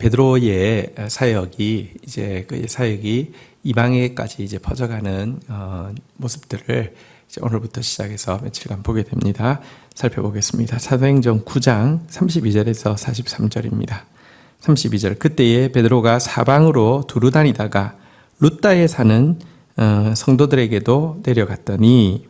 베드로의 사역이 이제 그 사역이 이방에까지 이제 퍼져가는 모습들을 이제 오늘부터 시작해서 며칠간 보게 됩니다. 살펴보겠습니다. 사도행전 9장 32절에서 43절입니다. 32절 그때에 베드로가 사방으로 두루 다니다가 룻다에 사는 성도들에게도 내려갔더니,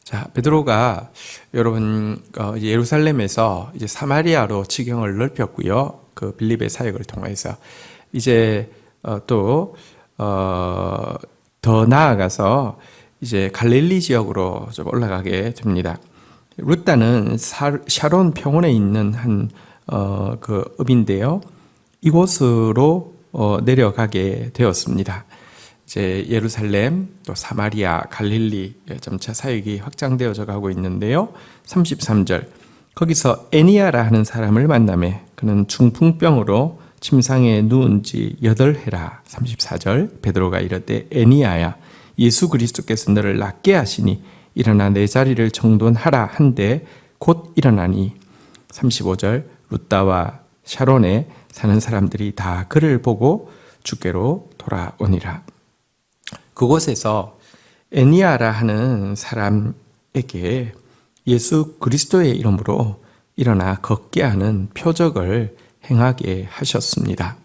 자, 베드로가 여러분 예루살렘에서 이제 사마리아로 지경을 넓혔고요. 그 빌립의 사역을 통해서 이제 또 더 나아가서 이제 갈릴리 지역으로 좀 올라가게 됩니다. 룻다는 샤론 평원에 있는 한 그 읍인데요. 이곳으로 내려가게 되었습니다. 이제 예루살렘, 또 사마리아, 갈릴리 점차 사역이 확장되어져 가고 있는데요. 33절 거기서 애니아라 하는 사람을 만나매 그는 중풍병으로 침상에 누운 지 8해라. 34절 베드로가 이르되 애니아야 예수 그리스도께서 너를 낫게 하시니 일어나 내 자리를 정돈하라 한데 곧 일어나니. 35절 룻다와 샤론에 사는 사람들이 다 그를 보고 주께로 돌아오니라. 그곳에서 애니아라 하는 사람에게 예수 그리스도의 이름으로 일어나 걷게 하는 표적을 행하게 하셨습니다.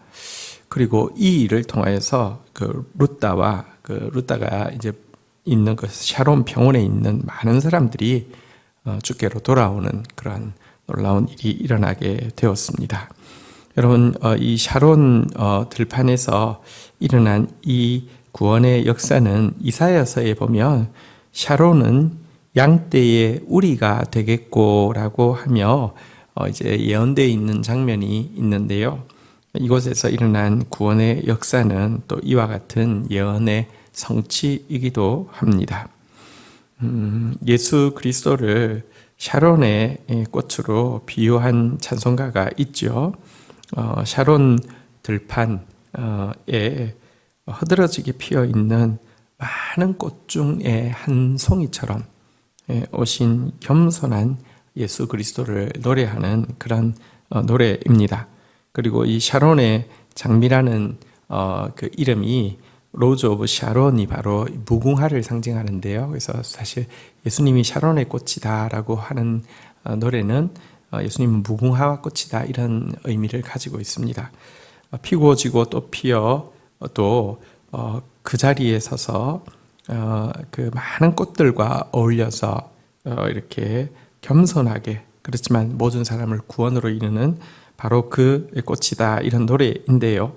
그리고 이 일을 통하여서 룻다가 이제 있는 그 샤론 병원에 있는 많은 사람들이 주께로 돌아오는 그런 놀라운 일이 일어나게 되었습니다. 여러분, 이 샤론 들판에서 일어난 이 구원의 역사는 이사야서에 보면 샤론은 양떼의 우리가 되겠고라고 하며 이제 예언되어 있는 장면이 있는데요. 이곳에서 일어난 구원의 역사는 또 이와 같은 예언의 성취이기도 합니다. 예수 그리스도를 샤론의 꽃으로 비유한 찬송가가 있죠. 샤론 들판에 허드러지게 피어 있는 많은 꽃 중에 한 송이처럼 오신 겸손한 예수 그리스도를 노래하는 그런 노래입니다. 그리고 이 샤론의 장미라는 그 이름이 로즈 오브 샤론이 바로 무궁화를 상징하는데요. 그래서 사실 예수님이 샤론의 꽃이다라고 하는 노래는 예수님은 무궁화와 꽃이다 이런 의미를 가지고 있습니다. 피고 지고 또 피어 또 그 자리에 서서 그 많은 꽃들과 어울려서 이렇게 겸손하게, 그렇지만 모든 사람을 구원으로 이르는 바로 그 꽃이다 이런 노래인데요.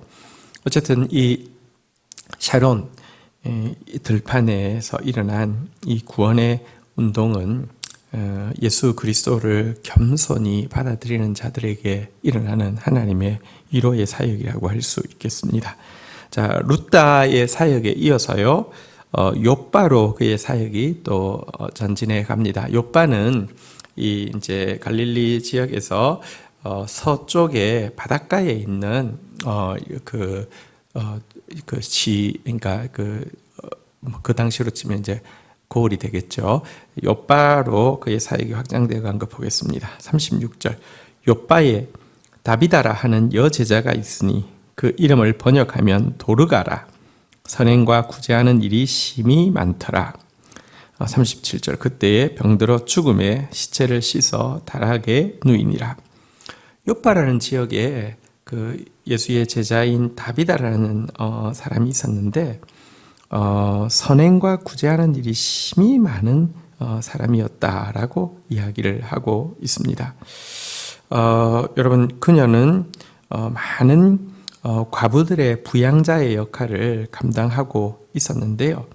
어쨌든 이 샤론 들판에서 일어난 이 구원의 운동은 예수 그리스도를 겸손히 받아들이는 자들에게 일어나는 하나님의 위로의 사역이라고 할 수 있겠습니다. 자, 룻다의 사역에 이어서요, 욥바로 그의 사역이 또 전진해 갑니다. 욤바는 이 이제 갈릴리 지역에서 서쪽에 바닷가에 있는 그러니까 그 당시로 치면 이제 고을이 되겠죠. 욥바로 그의 사역이 확장되어 간 거 보겠습니다. 36절 욥바에 다비다라 하는 여제자가 있으니 그 이름을 번역하면 도르가라. 선행과 구제하는 일이 심히 많더라. 37절 그때에 병들어 죽음에 시체를 씻어 다락에 누이니라. 욥바라는 지역에 그 예수의 제자인 다비다라는 사람이 있었는데 선행과 구제하는 일이 심히 많은 사람이었다라고 이야기를 하고 있습니다. 여러분, 그녀는 많은 과부들의 부양자의 역할을 감당하고 있었는데요.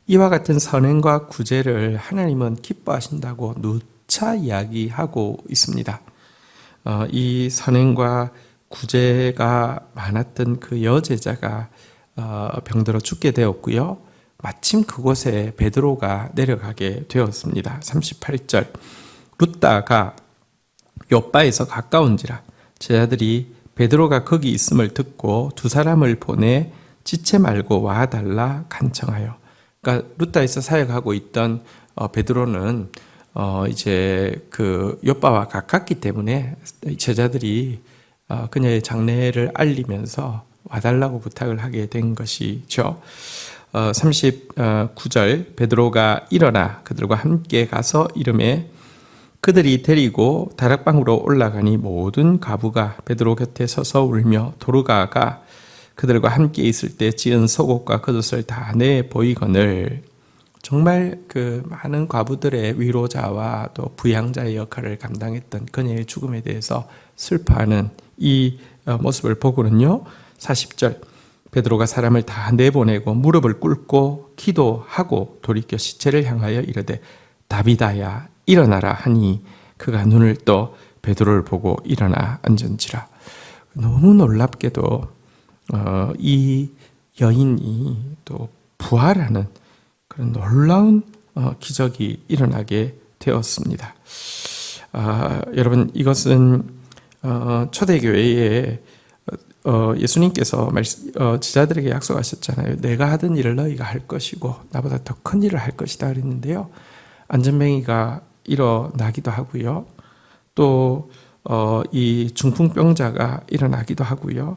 이와 같은 선행과 구제를 하나님은 기뻐하신다고 누차 이야기하고 있습니다. 이 선행과 구제가 많았던 그 여제자가 병들어 죽게 되었고요. 마침 그곳에 베드로가 내려가게 되었습니다. 38절 룻다가 욥바에서 가까운지라 제자들이 베드로가 거기 있음을 듣고 두 사람을 보내 지체 말고 와달라 간청하여. 그러니까 룻다에서 사역하고 있던 베드로는 이제 그 욥바와 가깝기 때문에 제자들이 그녀의 장래를 알리면서 와달라고 부탁을 하게 된 것이죠. 39절 베드로가 일어나 그들과 함께 가서 이르매 그들이 데리고 다락방으로 올라가니 모든 과부가 베드로 곁에 서서 울며 도르가가 그들과 함께 있을 때 지은 속옷과 겉옷을 다 내 보이거늘. 정말 그 많은 과부들의 위로자와 또 부양자의 역할을 감당했던 그녀의 죽음에 대해서 슬퍼하는 이 모습을 보고는요, 40절 베드로가 사람을 다 내보내고 무릎을 꿇고 기도하고 돌이켜 시체를 향하여 이르되 다비다야 일어나라 하니 그가 눈을 떠 베드로를 보고 일어나 앉은지라. 너무 놀랍게도 이 여인이 또 부활하는 그런 놀라운 기적이 일어나게 되었습니다. 여러분, 이것은 초대교회에 예수님께서 제자들에게 약속하셨잖아요. 내가 하던 일을 너희가 할 것이고 나보다 더 큰 일을 할 것이다 그랬는데요. 안전뱅이가 일어나기도 하고요. 또 이 중풍병자가 일어나기도 하고요.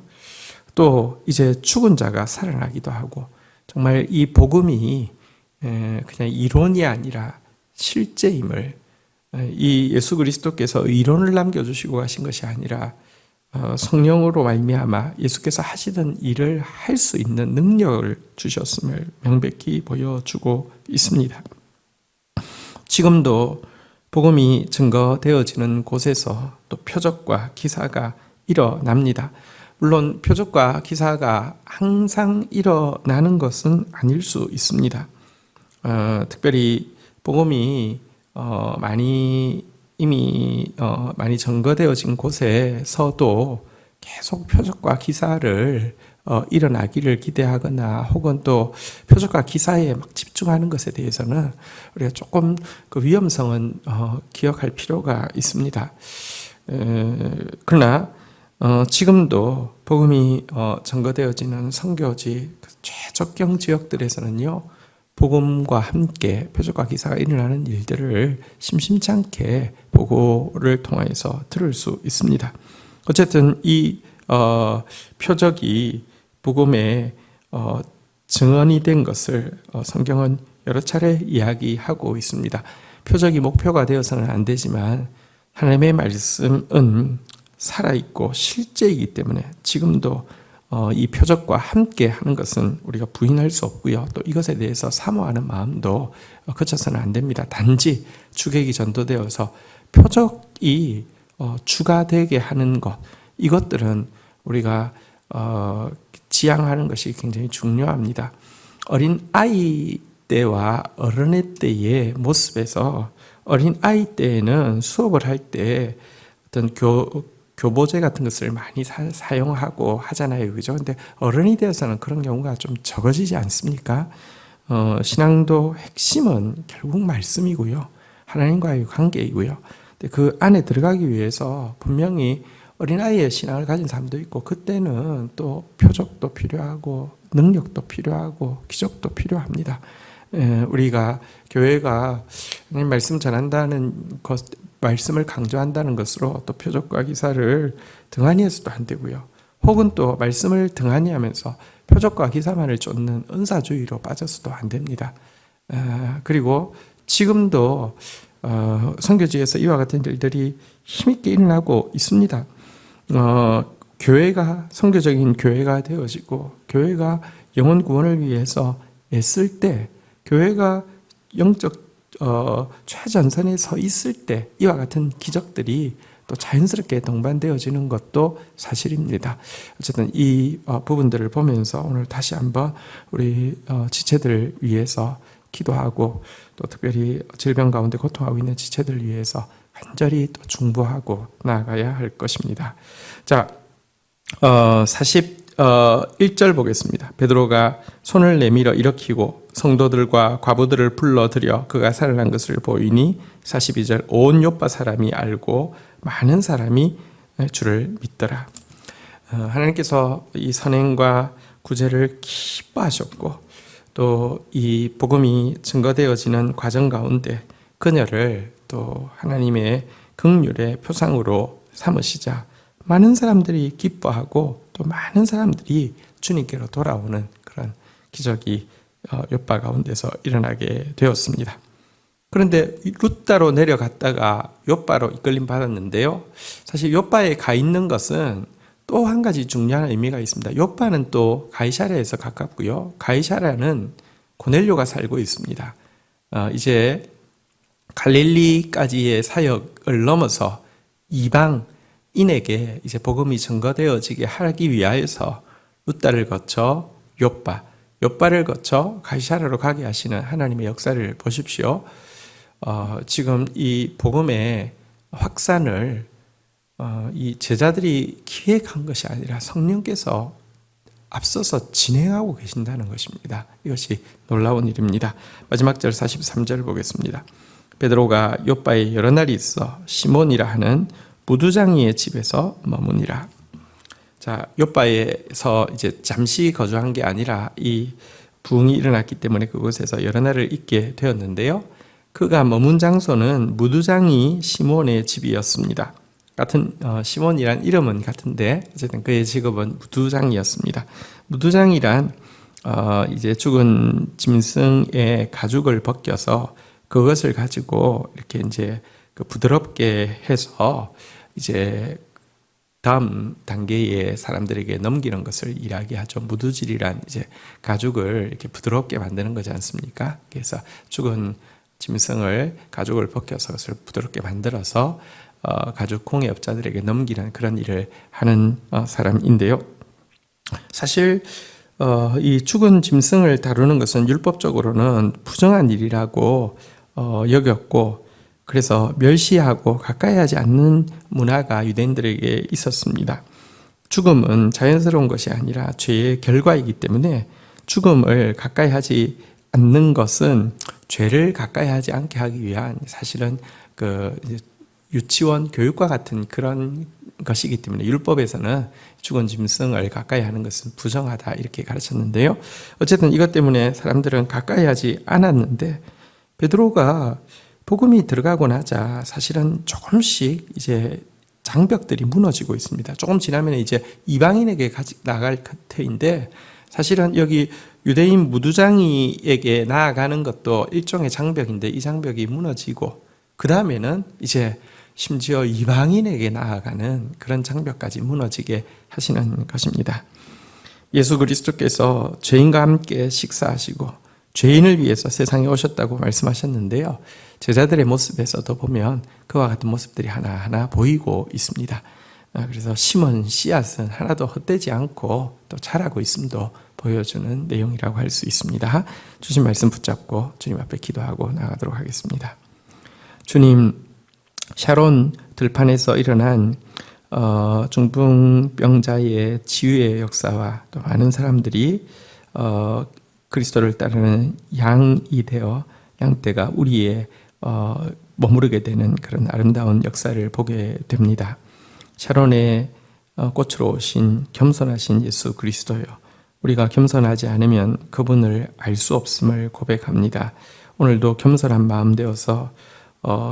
또 이제 죽은 자가 살아나기도 하고, 정말 이 복음이 그냥 이론이 아니라 실제임을, 이 예수 그리스도께서 이론을 남겨주시고 가신 것이 아니라 성령으로 말미암아 예수께서 하시던 일을 할 수 있는 능력을 주셨음을 명백히 보여주고 있습니다. 지금도 복음이 증거되어지는 곳에서 또 표적과 기사가 일어납니다. 물론 표적과 기사가 항상 일어나는 것은 아닐 수 있습니다. 특별히 복음이 많이 증거되어진 곳에서도 계속 표적과 기사를 일어나기를 기대하거나 혹은 또 표적과 기사에 막 집중하는 것에 대해서는 우리가 조금 그 위험성은 기억할 필요가 있습니다. 그러나 지금도 복음이 증거되어지는 선교지 최적경 지역들에서는요, 복음과 함께 표적과 기사가 일어나는 일들을 심심치 않게 보고를 통해서 들을 수 있습니다. 어쨌든 이 표적이 복음의 증언이 된 것을 성경은 여러 차례 이야기하고 있습니다. 표적이 목표가 되어서는 안 되지만 하나님의 말씀은 살아있고 실제이기 때문에 지금도 이 표적과 함께 하는 것은 우리가 부인할 수 없고요. 또 이것에 대해서 사모하는 마음도 그쳐서는 안 됩니다. 단지 주객이 전도되어서 표적이 주가 되게 하는 것, 이것들은 우리가 지향하는 것이 굉장히 중요합니다. 어린 아이 때와 어른의 때의 모습에서, 어린 아이 때에는 수업을 할 때 어떤 교보제 같은 것을 많이 사용하고 하잖아요. 그죠? 근데 어른이 되어서는 그런 경우가 좀 적어지지 않습니까? 신앙도 핵심은 결국 말씀이고요. 하나님과의 관계이고요. 근데 그 안에 들어가기 위해서 분명히 어린아이의 신앙을 가진 사람도 있고, 그때는 또 표적도 필요하고 능력도 필요하고 기적도 필요합니다. 우리가 교회가 말씀 전한다는 것, 말씀을 강조한다는 것으로 또 표적과 기사를 등한히 해서도 안 되고요. 혹은 또 말씀을 등한히 하면서 표적과 기사만을 쫓는 은사주의로 빠져서도 안 됩니다. 그리고 지금도 선교지에서 이와 같은 일들이 힘있게 일어나고 있습니다. 교회가 선교적인 교회가 되어지고 교회가 영혼 구원을 위해서 애쓸 때, 교회가 영적 최전선에 서 있을 때 이와 같은 기적들이 또 자연스럽게 동반되어지는 것도 사실입니다. 어쨌든 이 부분들을 보면서 오늘 다시 한번 우리 지체들 위해서 기도하고, 또 특별히 질병 가운데 고통하고 있는 지체들 위해서 간절히 또 중보하고 나아가야 할 것입니다. 자, 41절 보겠습니다. 베드로가 손을 내밀어 일으키고 성도들과 과부들을 불러들여 그가 살아난 것을 보이니, 42절 온 요파 사람이 알고 많은 사람이 주를 믿더라. 하나님께서 이 선행과 구제를 기뻐하셨고, 또 이 복음이 증거되어지는 과정 가운데 그녀를 또 하나님의 긍휼의 표상으로 삼으시자 많은 사람들이 기뻐하고 또 많은 사람들이 주님께로 돌아오는 그런 기적이 욥바 가운데서 일어나게 되었습니다. 그런데 룻다로 내려갔다가 욥바로 이끌림 받았는데요. 사실 욥바에 가 있는 것은 또 한 가지 중요한 의미가 있습니다. 욥바는 또 가이사랴에서 가깝고요. 가이사랴는 고넬료가 살고 있습니다. 이제 갈릴리까지의 사역을 넘어서 이방인에게 이제 복음이 전거되어지게 하기 위하여서 룻다를 거쳐 욥바를 거쳐 가이사랴로 가게 하시는 하나님의 역사를 보십시오. 지금 이 복음의 확산을 이 제자들이 기획한 것이 아니라 성령께서 앞서서 진행하고 계신다는 것입니다. 이것이 놀라운 일입니다. 마지막 절 43절을 보겠습니다. 베드로가 욥바에 여러 날이 있어 시몬이라 하는 무두장이의 집에서 머무니라. 자, 욥바에서 이제 잠시 거주한 게 아니라 이 부흥이 일어났기 때문에 그곳에서 여러 날을 있게 되었는데요. 그가 머문 장소는 무두장이 시몬의 집이었습니다. 같은 시몬이란 이름은 같은데 어쨌든 그의 직업은 무두장이었습니다. 무두장이란 이제 죽은 짐승의 가죽을 벗겨서 그것을 가지고 이렇게 이제 부드럽게 해서 이제 다음 단계의 사람들에게 넘기는 것을 이야기하죠. 무두질이란 이제 가죽을 이렇게 부드럽게 만드는 거지 않습니까? 그래서 죽은 짐승을 가죽을 벗겨서 그것을 부드럽게 만들어서 가죽 공예업자들에게 넘기는 그런 일을 하는 사람인데요. 사실 이 죽은 짐승을 다루는 것은 율법적으로는 부정한 일이라고 여겼고 그래서 멸시하고 가까이 하지 않는 문화가 유대인들에게 있었습니다. 죽음은 자연스러운 것이 아니라 죄의 결과이기 때문에 죽음을 가까이 하지 않는 것은 죄를 가까이 하지 않게 하기 위한 사실은 유치원 교육과 같은 그런 것이기 때문에 율법에서는 죽은 짐승을 가까이 하는 것은 부정하다 이렇게 가르쳤는데요. 어쨌든 이것 때문에 사람들은 가까이 하지 않았는데 베드로가 복음이 들어가고 나자 사실은 조금씩 이제 장벽들이 무너지고 있습니다. 조금 지나면 이제 이방인에게 나갈 터인데 사실은 여기 유대인 무두장이에게 나아가는 것도 일종의 장벽인데 이 장벽이 무너지고 그 다음에는 이제 심지어 이방인에게 나아가는 그런 장벽까지 무너지게 하시는 것입니다. 예수 그리스도께서 죄인과 함께 식사하시고 죄인을 위해서 세상에 오셨다고 말씀하셨는데요. 제자들의 모습에서도 보면 그와 같은 모습들이 하나하나 보이고 있습니다. 그래서 심은 씨앗은 하나도 헛되지 않고 또 자라고 있음도 보여주는 내용이라고 할 수 있습니다. 주신 말씀 붙잡고 주님 앞에 기도하고 나가도록 하겠습니다. 주님, 샤론 들판에서 일어난 중풍병자의 치유의 역사와 또 많은 사람들이 그리스도를 따르는 양이 되어 양떼가 우리에 머무르게 되는 그런 아름다운 역사를 보게 됩니다. 샤론의 꽃으로 오신 겸손하신 예수 그리스도요. 우리가 겸손하지 않으면 그분을 알 수 없음을 고백합니다. 오늘도 겸손한 마음 되어서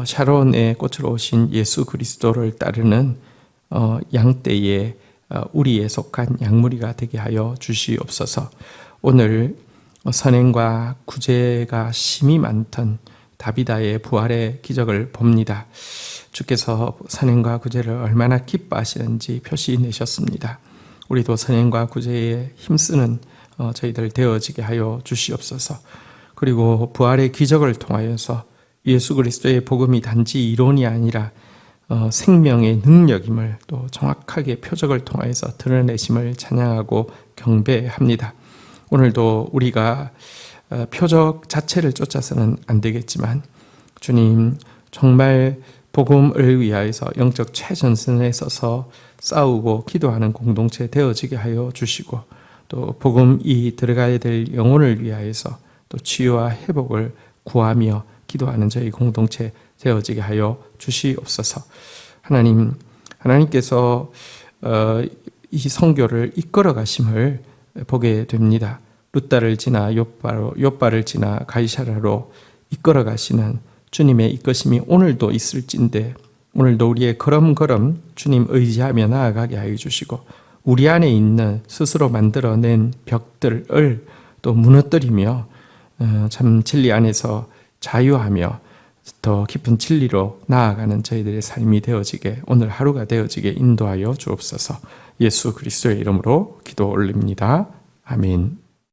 샤론의 꽃으로 오신 예수 그리스도를 따르는 양떼의 우리에 속한 양무리가 되게 하여 주시옵소서. 오늘 선행과 구제가 심히 많던 다비다의 부활의 기적을 봅니다. 주께서 선행과 구제를 얼마나 기뻐하시는지 표시 내셨습니다. 우리도 선행과 구제에 힘쓰는 저희들 되어지게 하여 주시옵소서. 그리고 부활의 기적을 통하여서 예수 그리스도의 복음이 단지 이론이 아니라 생명의 능력임을 또 정확하게 표적을 통하여서 드러내심을 찬양하고 경배합니다. 오늘도 우리가 표적 자체를 쫓아서는 안 되겠지만 주님 정말 복음을 위하여서 영적 최전선에 서서 싸우고 기도하는 공동체 되어지게 하여 주시고 또 복음이 들어가야 될 영혼을 위하여서 또 치유와 회복을 구하며 기도하는 저희 공동체 되어지게 하여 주시옵소서. 하나님께서 이 선교를 이끌어 가심을 보게 됩니다. 룻다를 지나 욥바를 지나 가이사랴로 이끌어 가시는 주님의 이끄심이 오늘도 있을진데 오늘도 우리의 걸음걸음 주님 의지하며 나아가게 하여 주시고 우리 안에 있는 스스로 만들어낸 벽들을 또 무너뜨리며 참 진리 안에서 자유하며 더 깊은 진리로 나아가는 저희들의 삶이 되어지게, 오늘 하루가 되어지게 인도하여 주옵소서. 예수 그리스도의 이름으로 기도 올립니다. 아멘.